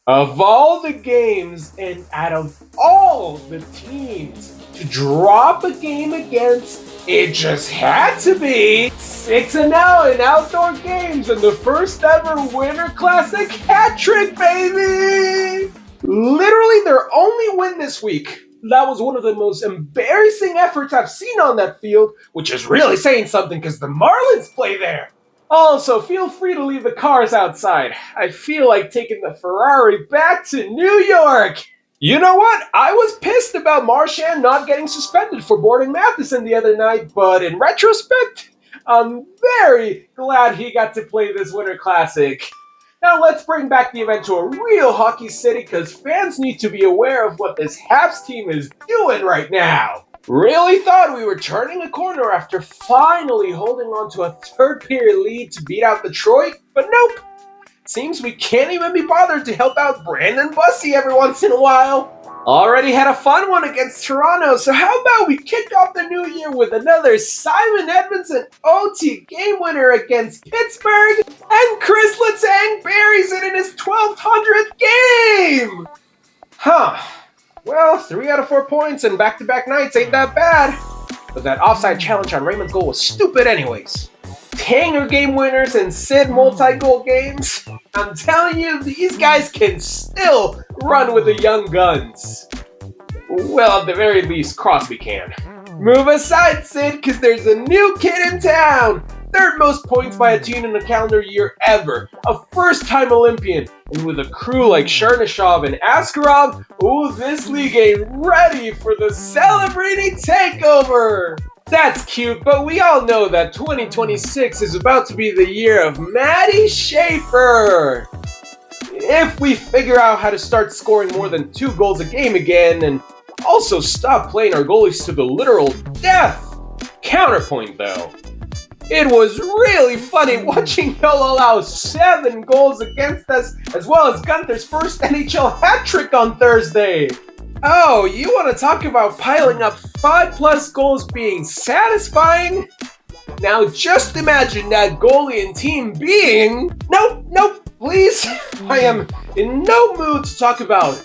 Of all the games and out of all the teams to drop a game against, it just had to be 6-0 in outdoor games and the first ever Winter Classic hat trick, baby! Literally their only win this week. That was one of the most embarrassing efforts I've seen on that field, which is really saying something because the Marlins play there. Also, feel free to leave the cars outside. I feel like taking the Ferrari back to New York. You know what? I was pissed about Marchand not getting suspended for boarding Matheson the other night, but in retrospect, I'm very glad he got to play this Winter Classic. Now let's bring back the event to a real hockey city because fans need to be aware of what this Habs team is doing right now. Really thought we were turning a corner after finally holding on to a third period lead to beat out Detroit, but nope. Seems we can't even be bothered to help out Brandon Bussey every once in a while. Already had a fun one against Toronto, so how about we kick off the new year with another Simon Edmondson OT game winner against Pittsburgh, and Chris Letang buries it in his 1200th game! Well, 3 out of 4 points and back-to-back nights ain't that bad. But that offside challenge on Raymond's goal was stupid anyways. Tanger game winners and Sid multi-goal games. I'm telling you, these guys can still run with the young guns. Well, at the very least, Crosby can. Move aside, Sid, because there's a new kid in town. Third most points by a team in a calendar year ever. A first-time Olympian. And with a crew like Chernyshov and Askarov, this league ain't ready for the celebrating takeover. That's cute, but we all know that 2026 is about to be the year of Matty Schaefer. If we figure out how to start scoring more than 2 goals a game again, and also stop playing our goalies to the literal death. Counterpoint though. It was really funny watching y'all allow 7 goals against us, as well as Gunther's first NHL hat trick on Thursday. Oh, you want to talk about piling up 5+ goals being satisfying? Now just imagine that goalie and team being... Nope, please. I am in no mood to talk about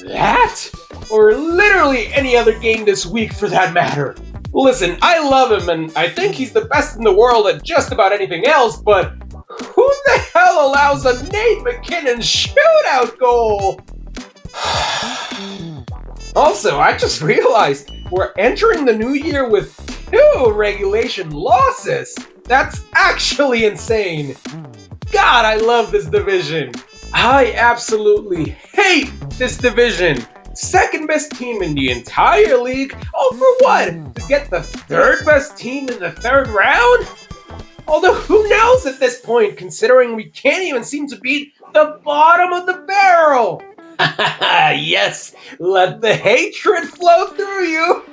that, or literally any other game this week for that matter. Listen, I love him and I think he's the best in the world at just about anything else, but who the hell allows a Nate McKinnon shootout goal? Also, I just realized we're entering the new year with 2 regulation losses. That's actually insane. God, I love this division. I absolutely hate this division. Second best team in the entire league? All for what? To get the 3rd best team in the 3rd round? Although who knows at this point, considering we can't even seem to beat the bottom of the barrel. Yes, let the hatred flow through you.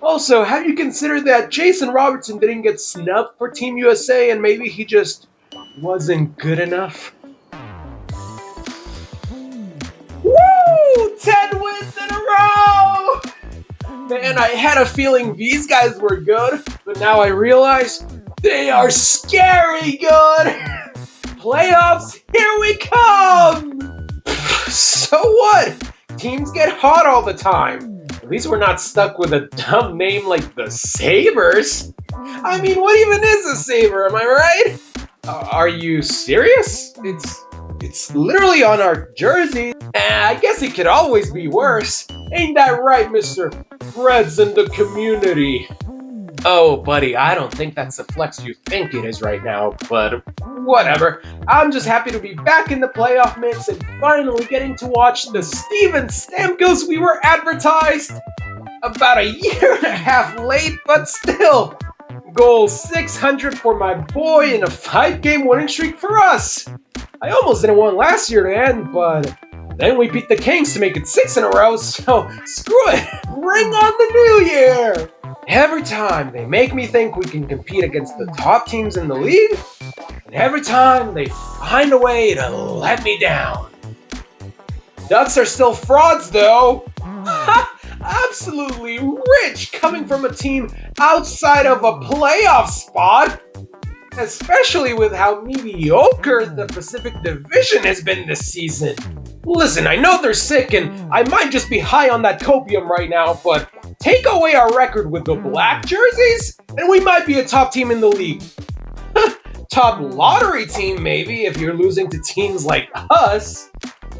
Also, have you considered that Jason Robertson didn't get snubbed for Team USA and maybe he just wasn't good enough? Woo! 10 wins in a row! Man, I had a feeling these guys were good, but now I realize they are scary good! Playoffs, here we come! So what? Teams get hot all the time. At least we're not stuck with a dumb name like the Sabres. I mean, what even is a Sabre, am I right? Are you serious? It's literally on our jersey. I guess it could always be worse. Ain't that right, Mr. Freds in the community? Oh, buddy, I don't think that's the flex you think it is right now, but whatever. I'm just happy to be back in the playoff mix and finally getting to watch the Steven Stamkos we were advertised. About a year and a half late, but still. Goal 600 for my boy and a 5-game winning streak for us. I almost didn't want last year to end, but then we beat the Kings to make it 6 in a row, so screw it. Bring on the new year. Every time they make me think we can compete against the top teams in the league, and every time they find a way to let me down. Ducks are still frauds though. Absolutely rich coming from a team outside of a playoff spot. Especially with how mediocre the Pacific Division has been this season. Listen, I know they're sick and I might just be high on that copium right now, but take away our record with the black jerseys and we might be a top team in the league. Top lottery team maybe if you're losing to teams like us.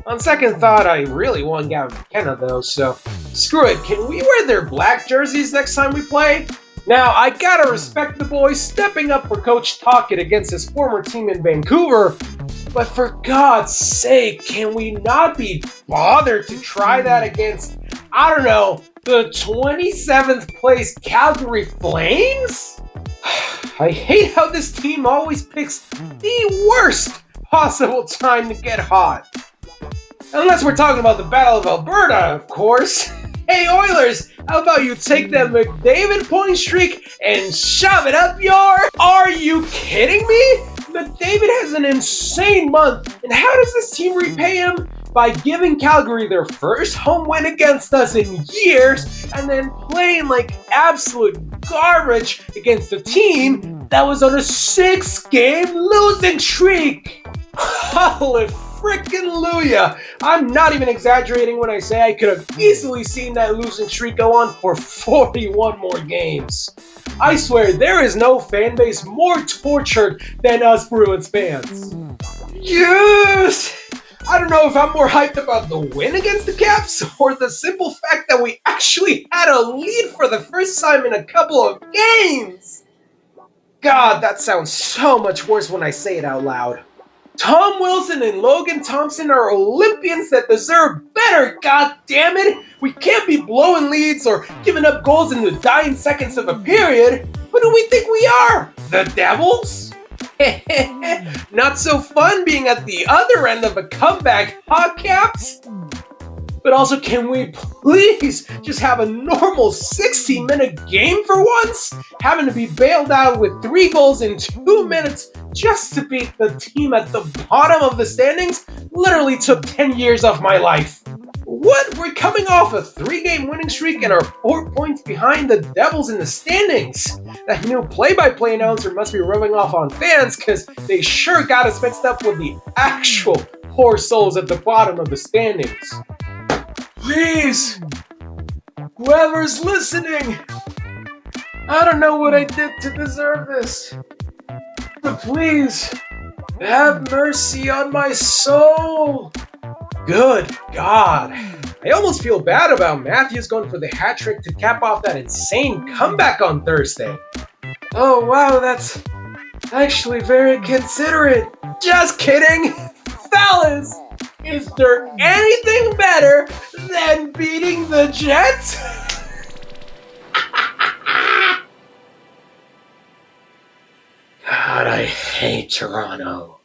On second thought, I really want Gavin McKenna though, so screw it. Can we wear their black jerseys next time we play? Now, I gotta respect the boy stepping up for Coach Tocchet against his former team in Vancouver, but for God's sake, can we not be bothered to try that against, I don't know, the 27th place Calgary Flames? I hate how this team always picks the worst possible time to get hot. Unless we're talking about the Battle of Alberta, of course. Hey Oilers, how about you take that McDavid point streak and shove it up your... Are you kidding me? McDavid has an insane month, and how does this team repay him? By giving Calgary their first home win against us in years, and then playing like absolute garbage against a team that was on a 6-game losing streak. Holy frickin' Luya! I'm not even exaggerating when I say I could have easily seen that losing streak go on for 41 more games. I swear there is no fan base more tortured than us Bruins fans. Yes! I don't know if I'm more hyped about the win against the Caps or the simple fact that we actually had a lead for the first time in a couple of games. God, that sounds so much worse when I say it out loud. Tom Wilson and Logan Thompson are Olympians that deserve better, god damn it! We can't be blowing leads or giving up goals in the dying seconds of a period. Who do we think we are? The Devils? Not so fun being at the other end of a comeback, huh, Caps? But also, can we please just have a normal 60-minute game for once? Having to be bailed out with 3 goals in 2 minutes just to beat the team at the bottom of the standings literally took 10 years off my life. What? We're coming off a 3-game winning streak and are 4 points behind the Devils in the standings. That new play-by-play announcer must be rubbing off on fans because they sure got us mixed up with the actual poor souls at the bottom of the standings. Please, whoever's listening, I don't know what I did to deserve this, but please, have mercy on my soul. Good God. I almost feel bad about Matthews going for the hat trick to cap off that insane comeback on Thursday. Oh wow, that's actually very considerate. Just kidding. Fellas, is there anything better than beating the Jets? God, I hate Toronto.